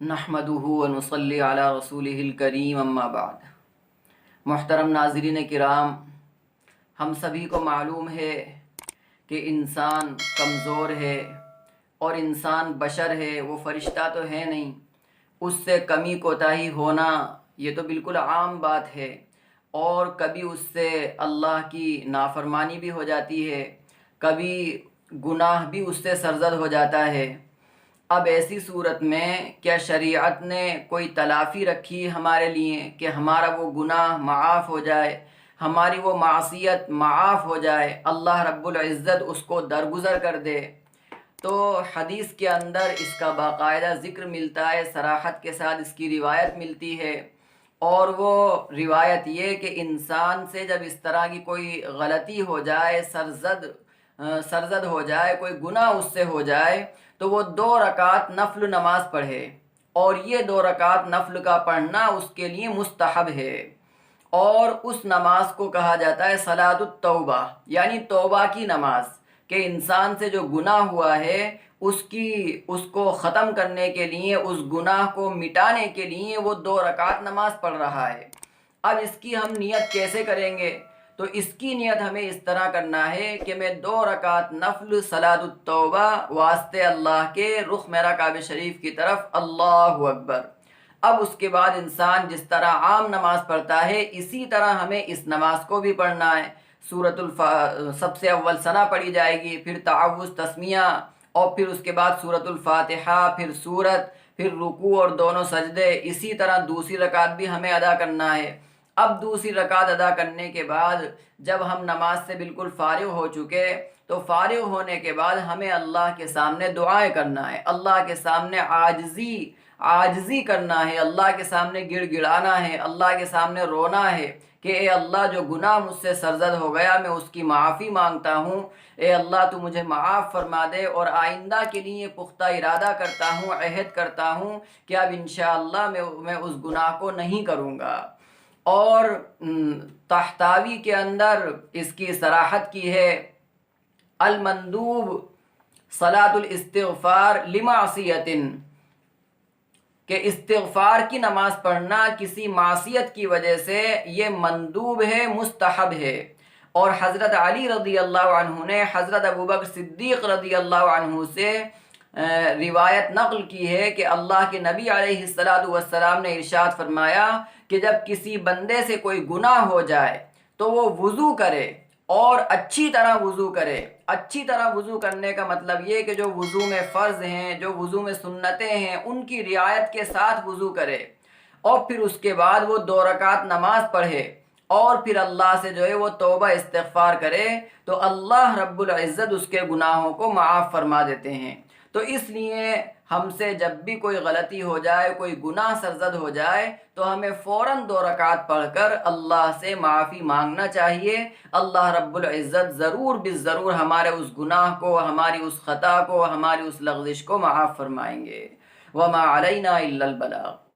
نحمدہ و نصلی علی رسولہ الکریم اما بعد۔ محترم ناظرین کرام، ہم سبھی کو معلوم ہے کہ انسان کمزور ہے اور انسان بشر ہے، وہ فرشتہ تو ہے نہیں۔ اس سے کمی کوتاہی ہونا یہ تو بالکل عام بات ہے، اور کبھی اس سے اللہ کی نافرمانی بھی ہو جاتی ہے، کبھی گناہ بھی اس سے سرزد ہو جاتا ہے۔ اب ایسی صورت میں کیا شریعت نے کوئی تلافی رکھی ہمارے لیے کہ ہمارا وہ گناہ معاف ہو جائے، ہماری وہ معصیت معاف ہو جائے، اللہ رب العزت اس کو درگزر کر دے؟ تو حدیث کے اندر اس کا باقاعدہ ذکر ملتا ہے، صراحت کے ساتھ اس کی روایت ملتی ہے، اور وہ روایت یہ کہ انسان سے جب اس طرح کی کوئی غلطی ہو جائے، سرزد ہو جائے، کوئی گناہ اس سے ہو جائے، تو وہ 2 رکعت نفل نماز پڑھے، اور یہ 2 رکعت نفل کا پڑھنا اس کے لیے مستحب ہے، اور اس نماز کو کہا جاتا ہے صلاۃ التوبہ، یعنی توبہ کی نماز، کہ انسان سے جو گناہ ہوا ہے اس کو ختم کرنے کے لیے، اس گناہ کو مٹانے کے لیے وہ 2 رکعت نماز پڑھ رہا ہے۔ اب اس کی ہم نیت کیسے کریں گے؟ تو اس کی نیت ہمیں اس طرح کرنا ہے کہ میں 2 رکعت نفل صلاۃ التوبہ واسطے اللہ کے، رخ میرا کعبہ شریف کی طرف، اللہ اکبر۔ اب اس کے بعد انسان جس طرح عام نماز پڑھتا ہے، اسی طرح ہمیں اس نماز کو بھی پڑھنا ہے۔ سب سے اول ثنا پڑھی جائے گی، پھر تعوذ، تسمیہ، اور پھر اس کے بعد سورۃ الفاتحہ، پھر سورت، پھر رکوع اور دونوں سجدے۔ اسی طرح دوسری رکعت بھی ہمیں ادا کرنا ہے۔ اب دوسری رکعت ادا کرنے کے بعد جب ہم نماز سے بالکل فارغ ہو چکے، تو فارغ ہونے کے بعد ہمیں اللہ کے سامنے دعائیں کرنا ہے، اللہ کے سامنے عاجزی کرنا ہے، اللہ کے سامنے گڑ گڑانا ہے، اللہ کے سامنے رونا ہے کہ اے اللہ، جو گناہ مجھ سے سرزد ہو گیا میں اس کی معافی مانگتا ہوں، اے اللہ تو مجھے معاف فرما دے، اور آئندہ کے لیے پختہ ارادہ کرتا ہوں، عہد کرتا ہوں کہ اب انشاءاللہ میں اس گناہ کو نہیں کروں گا۔ اور تحتاوی کے اندر اس کی صراحت کی ہے، المندوب صلاۃ الاستغفار لمعصیت، کہ استغفار کی نماز پڑھنا کسی معصیت کی وجہ سے یہ مندوب ہے، مستحب ہے۔ اور حضرت علی رضی اللہ عنہ نے حضرت ابوبکر صدیق رضی اللہ عنہ سے روایت نقل کی ہے کہ اللہ کے نبی علیہ السلام نے ارشاد فرمایا کہ جب کسی بندے سے کوئی گناہ ہو جائے تو وہ وضو کرے، اور اچھی طرح وضو کرے۔ اچھی طرح وضو کرنے کا مطلب یہ کہ جو وضو میں فرض ہیں، جو وضو میں سنتیں ہیں، ان کی رعایت کے ساتھ وضو کرے، اور پھر اس کے بعد وہ 2 رکعت نماز پڑھے، اور پھر اللہ سے جو ہے وہ توبہ استغفار کرے، تو اللہ رب العزت اس کے گناہوں کو معاف فرما دیتے ہیں۔ تو اس لیے ہم سے جب بھی کوئی غلطی ہو جائے، کوئی گناہ سرزد ہو جائے، تو ہمیں فوراً 2 رکعت پڑھ کر اللہ سے معافی مانگنا چاہیے۔ اللہ رب العزت ضرور بالضرور ہمارے اس گناہ کو، ہماری اس خطا کو، ہماری اس لغزش کو معاف فرمائیں گے۔ وما علینا الا البلاغ۔